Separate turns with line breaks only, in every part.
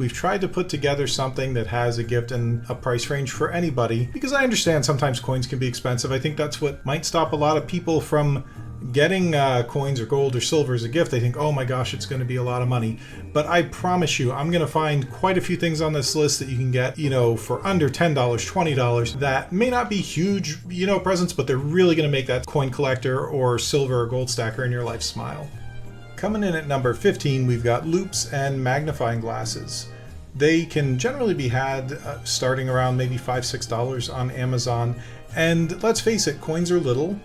We've tried to put together something that has a gift and a price range for anybody, because I understand sometimes coins can be expensive. I think that's what might stop a lot of people from getting coins or gold or silver as a gift. They think, oh my gosh, it's going to be a lot of money. But I promise you, I'm going to find quite a few things on this list that you can get, for under $10, $20 that may not be huge, presents, but they're really going to make that coin collector or silver or gold stacker in your life smile. Coming in at number 15, we've got loupes and magnifying glasses. They can generally be had starting around maybe $5, $6 on Amazon. And let's face it, coins are little,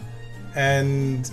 and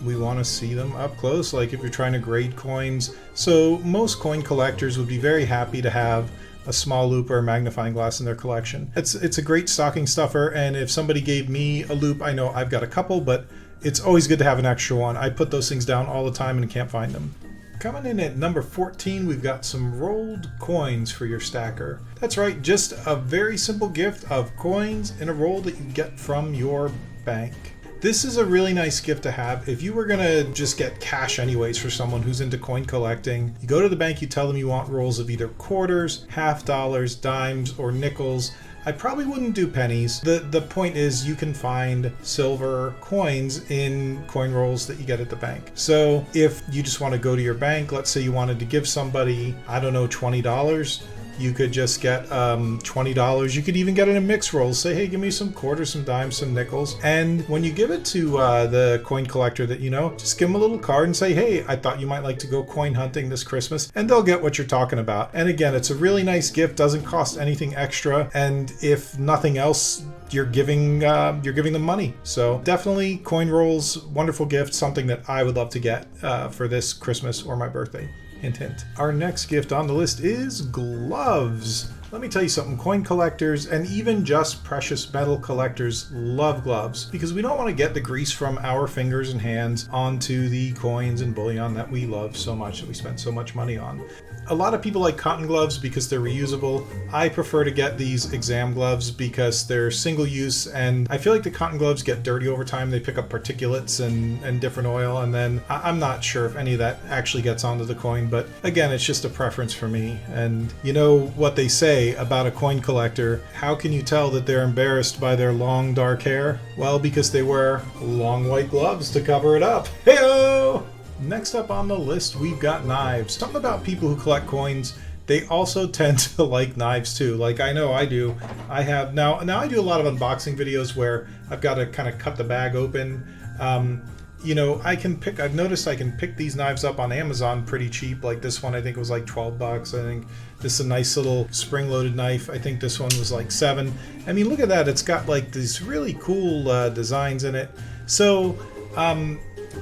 we want to see them up close, like if you're trying to grade coins. So most coin collectors would be very happy to have a small loupe or a magnifying glass in their collection. It's a great stocking stuffer, and if somebody gave me a loupe, I know I've got a couple, but it's always good to have an extra one. I put those things down all the time and can't find them. Coming in at number 14, we've got some rolled coins for your stacker. That's right, just a very simple gift of coins in a roll that you get from your bank. This is a really nice gift to have. If you were gonna just get cash anyways for someone who's into coin collecting, you go to the bank, you tell them you want rolls of either quarters, half dollars, dimes, or nickels. I probably wouldn't do pennies. The point is you can find silver coins in coin rolls that you get at the bank. So if you just want to go to your bank, let's say you wanted to give somebody, I don't know, $20, you could just get $20. You could even get it in mixed rolls. Say, hey, give me some quarters, some dimes, some nickels. And when you give it to the coin collector that you know, just give them a little card and say, hey, I thought you might like to go coin hunting this Christmas. And they'll get what you're talking about. And again, it's a really nice gift, doesn't cost anything extra. And if nothing else, you're giving them money. So definitely coin rolls, wonderful gift, something that I would love to get for this Christmas or my birthday. Hint, hint. Our next gift on the list is gloves. Let me tell you something, coin collectors and even just precious metal collectors love gloves because we don't want to get the grease from our fingers and hands onto the coins and bullion that we love so much, that we spend so much money on. A lot of people like cotton gloves because they're reusable. I prefer to get these exam gloves because they're single use, and I feel like the cotton gloves get dirty over time. They pick up particulates and different oil, and then I'm not sure if any of that actually gets onto the coin, but again, it's just a preference for me. And you know what they say about a coin collector, how can you tell that they're embarrassed by their long dark hair? Well, because they wear long white gloves to cover it up. Hey-o! Next up on the list, we've got knives. Something about people who collect coins, they also tend to like knives too. Like I know I do. I have now I do a lot of unboxing videos where I've got to kind of cut the bag open. I've noticed I can pick these knives up on Amazon pretty cheap. Like this one, I think it was like $12. I think this is a nice little spring-loaded knife. I think this one was like $7. I mean, look at that. It's got like these really cool designs in it. So,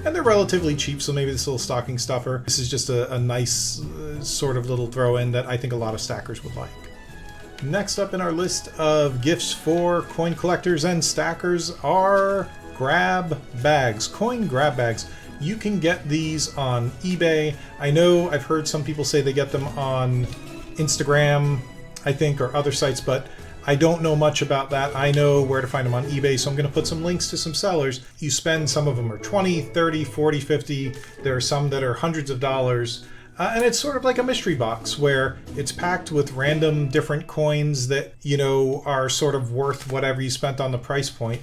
and they're relatively cheap, so maybe this little stocking stuffer. This is just a nice sort of little throw-in that I think a lot of stackers would like. Next up in our list of gifts for coin collectors and stackers are grab bags, coin grab bags. You can get these on eBay. I know I've heard some people say they get them on Instagram, I think, or other sites, but I don't know much about that. I know where to find them on eBay, so I'm going to put some links to some sellers. You spend, some of them are 20, 30, 40, 50. There are some that are hundreds of dollars. And it's sort of like a mystery box where it's packed with random different coins that, are sort of worth whatever you spent on the price point.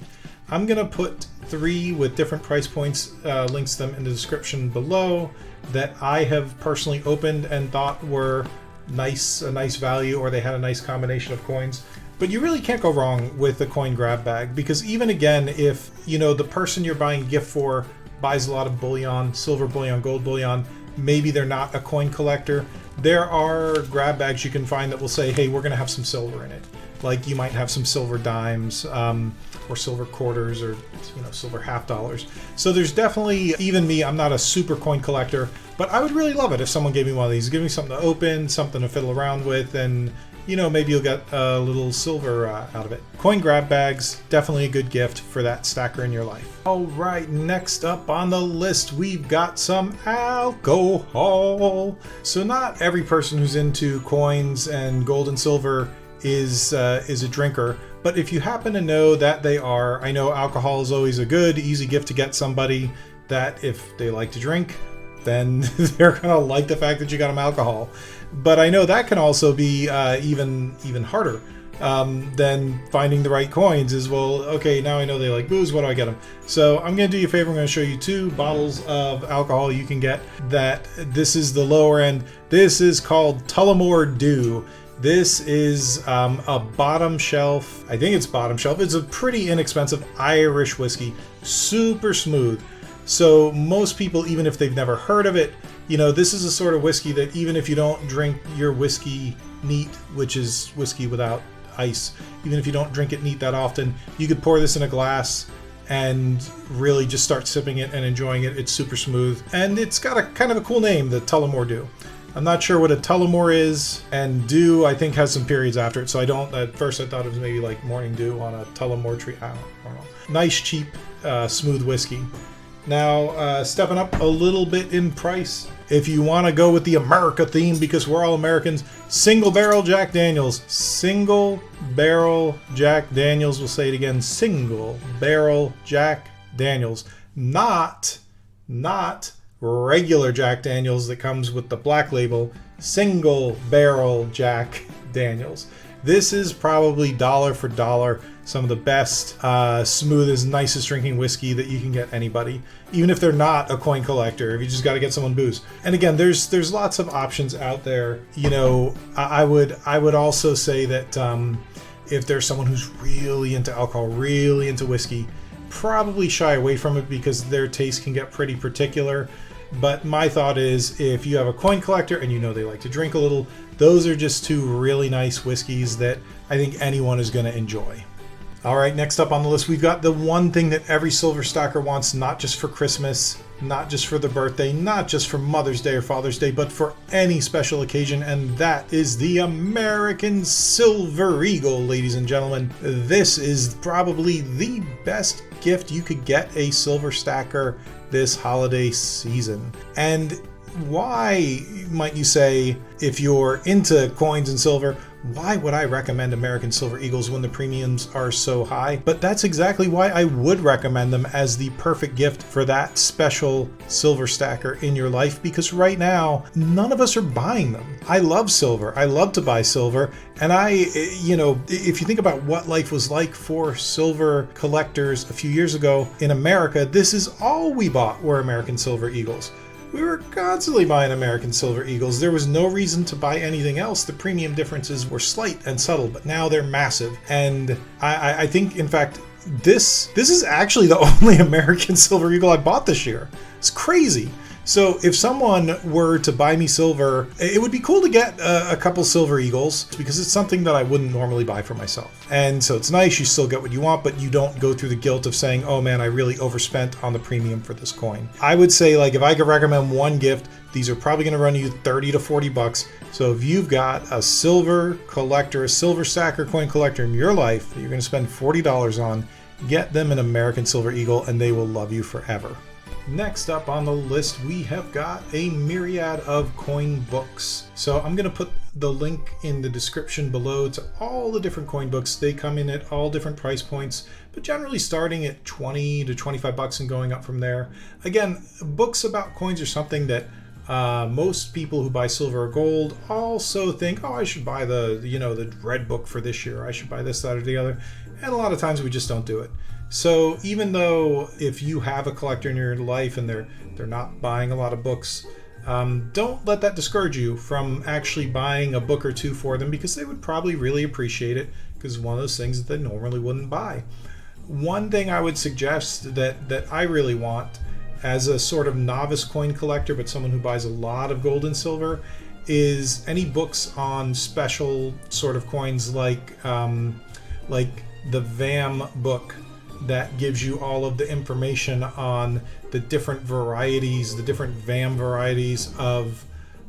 I'm going to put 3 with different price points, links to them in the description below, that I have personally opened and thought were a nice value, or they had a nice combination of coins. But you really can't go wrong with a coin grab bag, because even again, if the person you're buying a gift for buys a lot of bullion, silver bullion, gold bullion, maybe they're not a coin collector, there are grab bags you can find that will say, hey, we're going to have some silver in it. Like you might have some silver dimes, or silver quarters, or silver half dollars. So there's definitely, even me, I'm not a super coin collector, but I would really love it if someone gave me one of these. Give me something to open, something to fiddle around with, and maybe you'll get a little silver out of it. Coin grab bags, definitely a good gift for that stacker in your life. All right, next up on the list, we've got some alcohol. So not every person who's into coins and gold and silver is a drinker, but if you happen to know that they are, I know alcohol is always a good, easy gift to get somebody that if they like to drink, then they're gonna like the fact that you got them alcohol. But I know that can also be even harder than finding the right coins. Is, well, okay, now I know they like booze, what do I get them? So I'm going to do you a favor. I'm going to show you 2 bottles of alcohol you can get. That this is the lower end. This is called Tullamore Dew. This is a bottom shelf. I think it's bottom shelf. It's a pretty inexpensive Irish whiskey, super smooth. So most people, even if they've never heard of it, this is a sort of whiskey that even if you don't drink your whiskey neat, which is whiskey without ice, even if you don't drink it neat that often, you could pour this in a glass and really just start sipping it and enjoying it. It's super smooth, and it's got a kind of a cool name, the Tullamore Dew. I'm not sure what a Tullamore is, and dew I think has some periods after it, so at first I thought it was maybe like morning dew on a Tullamore tree. I don't know. Nice, cheap, smooth whiskey. Now, stepping up a little bit in price, if you want to go with the America theme, because we're all Americans, single barrel Jack Daniels. Single barrel Jack Daniels. We'll say it again. Single barrel Jack Daniels. Not regular Jack Daniels that comes with the black label. Single barrel Jack Daniels. This is probably dollar for dollar some of the best, smoothest, nicest drinking whiskey that you can get anybody, even if they're not a coin collector, if you just got to get someone booze. And again, there's lots of options out there. I would also say that if there's someone who's really into alcohol, really into whiskey, probably shy away from it because their taste can get pretty particular. But my thought is, if you have a coin collector and they like to drink a little, those are just 2 really nice whiskeys that I think anyone is going to enjoy. All right, next up on the list, we've got the one thing that every silver stacker wants, not just for Christmas, not just for the birthday, not just for Mother's Day or Father's Day, but for any special occasion, and that is the American Silver Eagle, ladies and gentlemen. This is probably the best gift you could get a silver stacker this holiday season. And why, might you say, if you're into coins and silver, why would I recommend American Silver Eagles when the premiums are so high? But that's exactly why I would recommend them as the perfect gift for that special silver stacker in your life, because right now, none of us are buying them. I love silver. I love to buy silver. And if you think about what life was like for silver collectors a few years ago in America, this is all we bought were American Silver Eagles. We were constantly buying American Silver Eagles. There was no reason to buy anything else. The premium differences were slight and subtle, but now they're massive. And I think, in fact, this is actually the only American Silver Eagle I bought this year. It's crazy. So if someone were to buy me silver, it would be cool to get a couple Silver Eagles, because it's something that I wouldn't normally buy for myself. And so it's nice, you still get what you want, but you don't go through the guilt of saying, oh man, I really overspent on the premium for this coin. I would say, if I could recommend one gift, these are probably going to run you 30 to 40 bucks. So if you've got a silver collector, a silver stacker coin collector in your life that you're going to spend $40 on, get them an American Silver Eagle and they will love you forever. Next up on the list, we have got a myriad of coin books. So I'm going to put the link in the description below to all the different coin books. They come in at all different price points, but generally starting at 20 to 25 bucks and going up from there. Again, books about coins are something that most people who buy silver or gold also think, oh, I should buy the red book for this year. I should buy this, that, or the other. And a lot of times we just don't do it. So even though if you have a collector in your life and they're not buying a lot of books, don't let that discourage you from actually buying a book or 2 for them, because they would probably really appreciate it, because it's one of those things that they normally wouldn't buy. One thing I would suggest that I really want as a sort of novice coin collector, but someone who buys a lot of gold and silver, is any books on special sort of coins like the VAM book, that gives you all of the information on the different varieties, the different VAM varieties of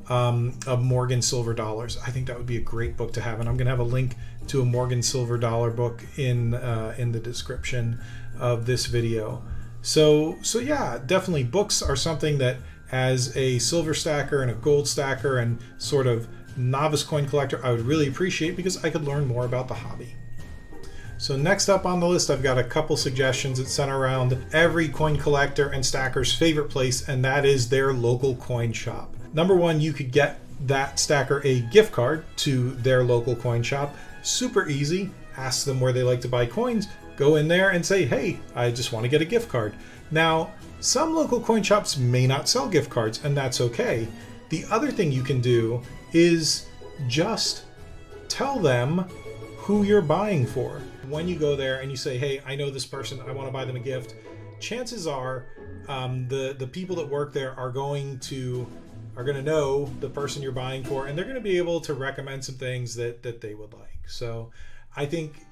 Morgan silver dollars. I think that would be a great book to have, and I'm going to have a link to a Morgan silver dollar book in the description of this video. So yeah, definitely books are something that, as a silver stacker and a gold stacker and sort of novice coin collector, I would really appreciate, because I could learn more about the hobby. So next up on the list, I've got a couple suggestions that center around every coin collector and stacker's favorite place, and that is their local coin shop. Number one, you could get that stacker a gift card to their local coin shop. Super easy. Ask them where they like to buy coins. Go in there and say, hey, I just want to get a gift card. Now, some local coin shops may not sell gift cards, and that's okay. The other thing you can do is just tell them who you're buying for. When you go there and you say, hey, I know this person, I want to buy them a gift, chances are the people that work there are going to know the person you're buying for, and they're going to be able to recommend some things that they would like. So I think,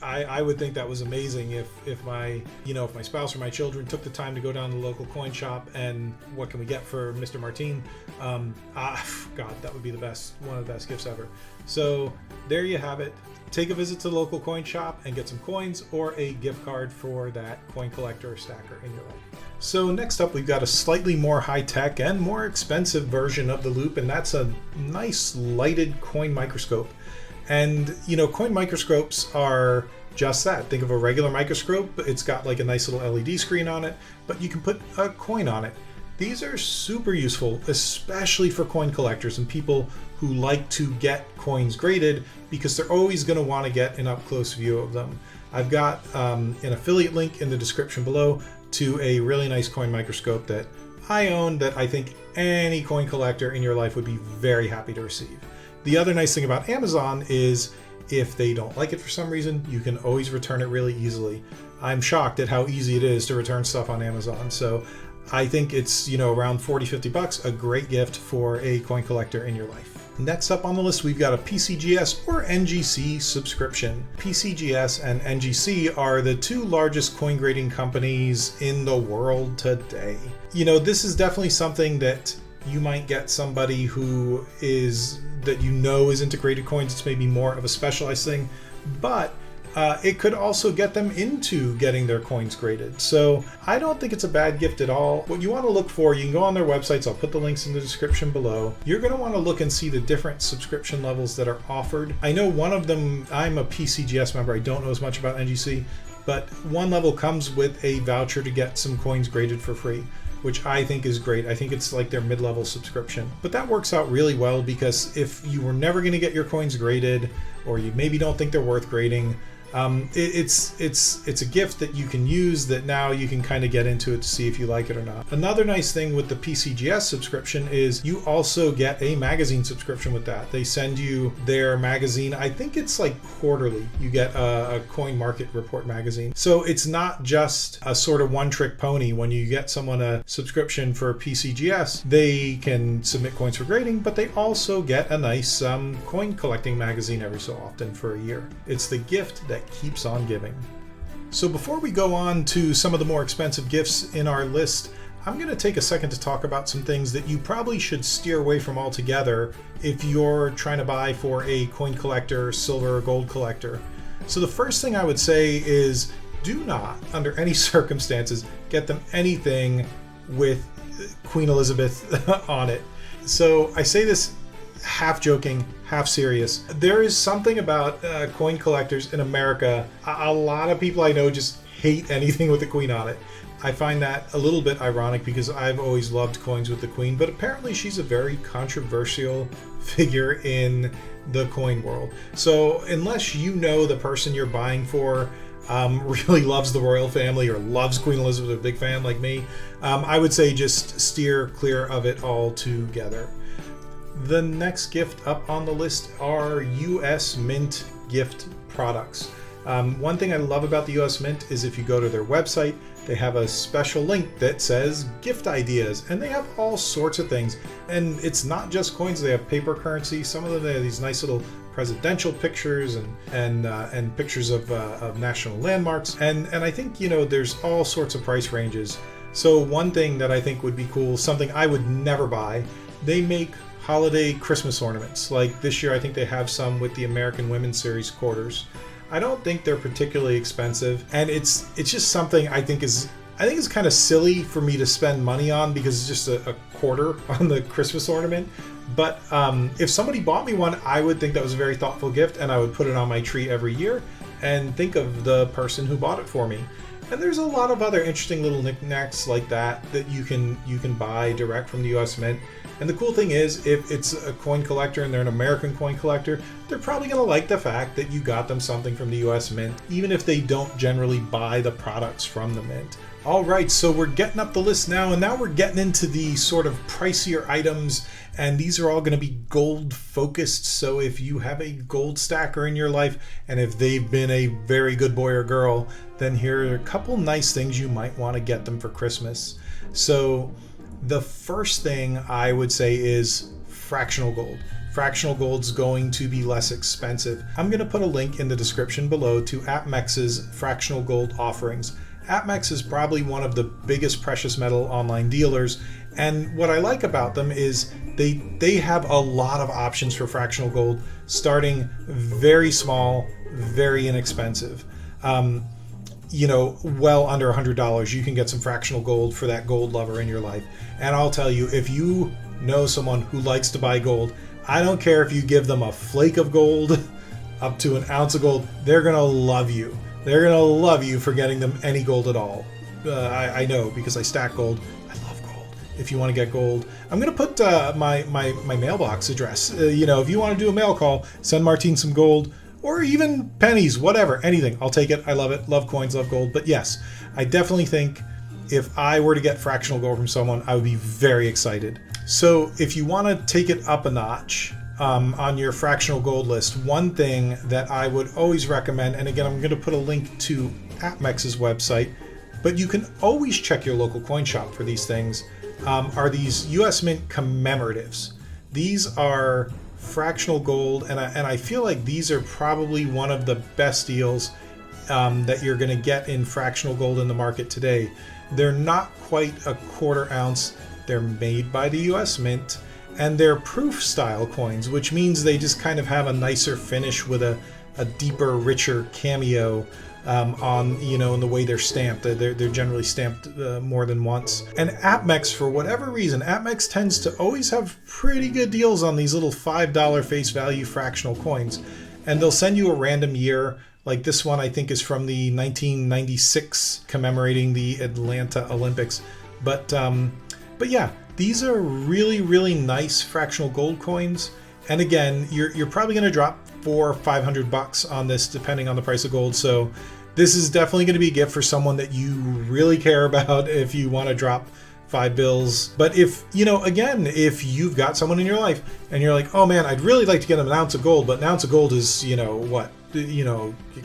I would think that was amazing if my spouse or my children took the time to go down to the local coin shop and what can we get for Mr. Martin? God, that would be one of the best gifts ever. So there you have it. Take a visit to the local coin shop and get some coins or a gift card for that coin collector or stacker in your life. So next up, we've got a slightly more high-tech and more expensive version of the loop, and that's a nice lighted coin microscope. And, coin microscopes are just that. Think of a regular microscope. It's got like a nice little LED screen on it, but you can put a coin on it. These are super useful, especially for coin collectors and people who like to get coins graded, because they're always going to want to get an up-close view of them. I've got an affiliate link in the description below to a really nice coin microscope that I own that I think any coin collector in your life would be very happy to receive. The other nice thing about Amazon is if they don't like it for some reason, you can always return it really easily. I'm shocked at how easy it is to return stuff on Amazon. So I think it's, around $40-50, a great gift for a coin collector in your life. Next up on the list, we've got a PCGS or NGC subscription. PCGS and NGC are the two largest coin grading companies in the world today. This is definitely something that you might get somebody who is into graded coins. It's maybe more of a specialized thing, but it could also get them into getting their coins graded. So I don't think it's a bad gift at all. What you want to look for, you can go on their websites. I'll put the links in the description below. You're going to want to look and see the different subscription levels that are offered. I know one of them, I'm a PCGS member. I don't know as much about NGC, but one level comes with a voucher to get some coins graded for free, which I think is great. I think it's like their mid-level subscription. But that works out really well, because if you were never going to get your coins graded, or you maybe don't think they're worth grading, it's a gift that you can use that now you can kind of get into it to see if you like it or not. Another nice thing with the PCGS subscription is you also get a magazine subscription with that. They send you their magazine. I think it's like quarterly. You get a coin market report magazine. So it's not just a sort of one-trick pony. When you get someone a subscription for PCGS, they can submit coins for grading, but they also get a nice coin collecting magazine every so often for a year. It's the gift that keeps on giving. So before we go on to some of the more expensive gifts in our list, I'm going to take a second to talk about some things that you probably should steer away from altogether if you're trying to buy for a coin collector, silver or gold collector. So the first thing I would say is do not, under any circumstances, get them anything with Queen Elizabeth on it. So I say this half joking, half serious. There is something about coin collectors in America. A lot of people I know just hate anything with the Queen on it. I find that a little bit ironic, because I've always loved coins with the Queen, but apparently she's a very controversial figure in the coin world. So unless you know the person you're buying for really loves the royal family or loves Queen Elizabeth, a big fan like me, I would say just steer clear of it altogether. The next gift up on the list are US Mint gift products. One thing I love about the US Mint is if you go to their website, they have a special link that says gift ideas, and they have all sorts of things. And it's not just coins, they have paper currency. Some of them, they have these nice little presidential pictures and pictures of national landmarks. And I think, there's all sorts of price ranges. So one thing that I think would be cool, something I would never buy, they make holiday Christmas ornaments. Like this year, I think they have some with the American Women's Series quarters. I don't think they're particularly expensive, and it's just something I think is kind of silly for me to spend money on, because it's just a quarter on the Christmas ornament. But if somebody bought me one, I would think that was a very thoughtful gift, and I would put it on my tree every year and think of the person who bought it for me. And there's a lot of other interesting little knickknacks like that you can buy direct from the US Mint. And the cool thing is, if it's a coin collector and they're an American coin collector, they're probably going to like the fact that you got them something from the US Mint, even if they don't generally buy the products from the Mint. All right, so we're getting up the list now, and now we're getting into the sort of pricier items, and these are all going to be gold focused. So if you have a gold stacker in your life, and if they've been a very good boy or girl, then here are a couple nice things you might want to get them for Christmas. So the first thing I would say is fractional gold. Fractional gold's going to be less expensive. I'm going to put a link in the description below to APMEX's fractional gold offerings. APMEX is probably one of the biggest precious metal online dealers, and what I like about them is they have a lot of options for fractional gold, starting very small, very inexpensive. Well under $100 you can get some fractional gold for that gold lover in your life. And I'll tell you, if you know someone who likes to buy gold, I don't care if you give them a flake of gold up to an ounce of gold, they're gonna love you. They're going to love you for getting them any gold at all. I know, because I stack gold. I love gold. If you want to get gold, I'm going to put my mailbox address. If you want to do a mail call, send Martine some gold, or even pennies, whatever, anything. I'll take it. I love it. Love coins, love gold. But yes, I definitely think if I were to get fractional gold from someone, I would be very excited. So if you want to take it up a notch, on your fractional gold list, one thing that I would always recommend, and again, I'm going to put a link to APMEX's website, but you can always check your local coin shop for these things, are these US Mint commemoratives. These are fractional gold, and I feel like these are probably one of the best deals that you're going to get in fractional gold in the market today. They're not quite a quarter ounce. They're made by the US Mint. And they're proof style coins, which means they just kind of have a nicer finish with a deeper, richer cameo in the way they're stamped. They're generally stamped more than once. And APMEX, for whatever reason, APMEX tends to always have pretty good deals on these little $5 face value fractional coins. And they'll send you a random year. Like this one, I think, is from the 1996, commemorating the Atlanta Olympics. But yeah. These are really, really nice fractional gold coins. And again, you're probably going to drop $400 or $500 on this, depending on the price of gold. So this is definitely going to be a gift for someone that you really care about if you want to drop $5. But if you've got someone in your life and you're like, oh man, I'd really like to get them an ounce of gold, but an ounce of gold is, it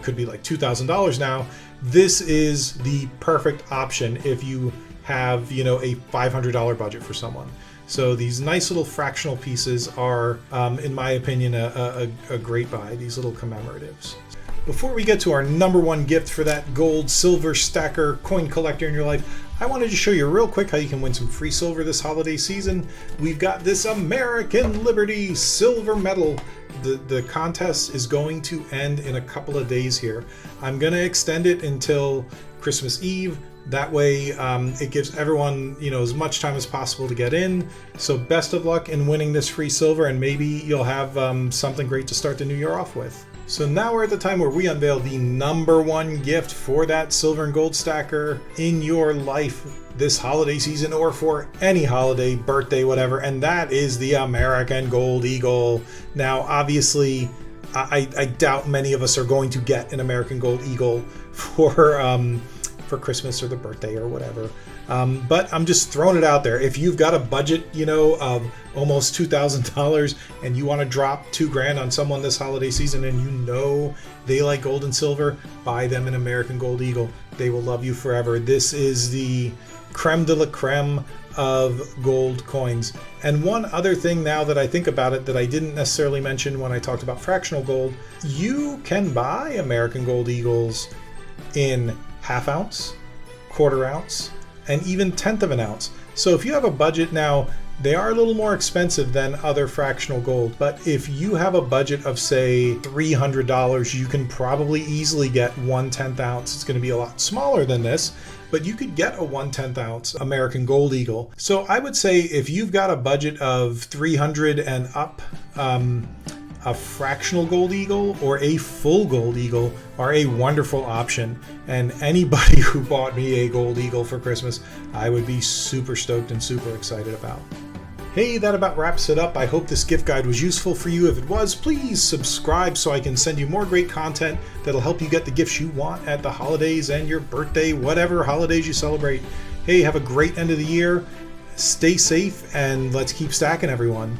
could be like $2,000 now. This is the perfect option if you have a $500 budget for someone. So these nice little fractional pieces are, in my opinion, a great buy, these little commemoratives. Before we get to our number one gift for that gold silver stacker coin collector in your life, I wanted to show you real quick how you can win some free silver this holiday season. We've got this American Liberty silver medal. The contest is going to end in a couple of days here. I'm going to extend it until Christmas Eve. That way it gives everyone as much time as possible to get in. So best of luck in winning this free silver, and maybe you'll have something great to start the new year off with. So now we're at the time where we unveil the number one gift for that silver and gold stacker in your life this holiday season, or for any holiday, birthday, whatever, and that is the American Gold Eagle. Now obviously I doubt many of us are going to get an American Gold Eagle for Christmas or the birthday or whatever. But I'm just throwing it out there. If you've got a budget, of almost $2,000 and you want to drop $2,000 on someone this holiday season and they like gold and silver, buy them an American Gold Eagle. They will love you forever. This is the creme de la creme of gold coins. And one other thing now that I think about it that I didn't necessarily mention when I talked about fractional gold, you can buy American Gold Eagles in half ounce, quarter ounce, and even tenth of an ounce. So if you have a budget now, they are a little more expensive than other fractional gold, but if you have a budget of say $300, you can probably easily get 1/10 ounce. It's going to be a lot smaller than this, but you could get a 1/10 ounce American Gold Eagle. So I would say if you've got a budget of $300 and up, a fractional Gold Eagle or a full Gold Eagle are a wonderful option. And anybody who bought me a Gold Eagle for Christmas, I would be super stoked and super excited about. Hey, that about wraps it up. I hope this gift guide was useful for you. If it was, please subscribe so I can send you more great content that'll help you get the gifts you want at the holidays and your birthday, whatever holidays you celebrate. Hey, have a great end of the year. Stay safe and let's keep stacking, everyone.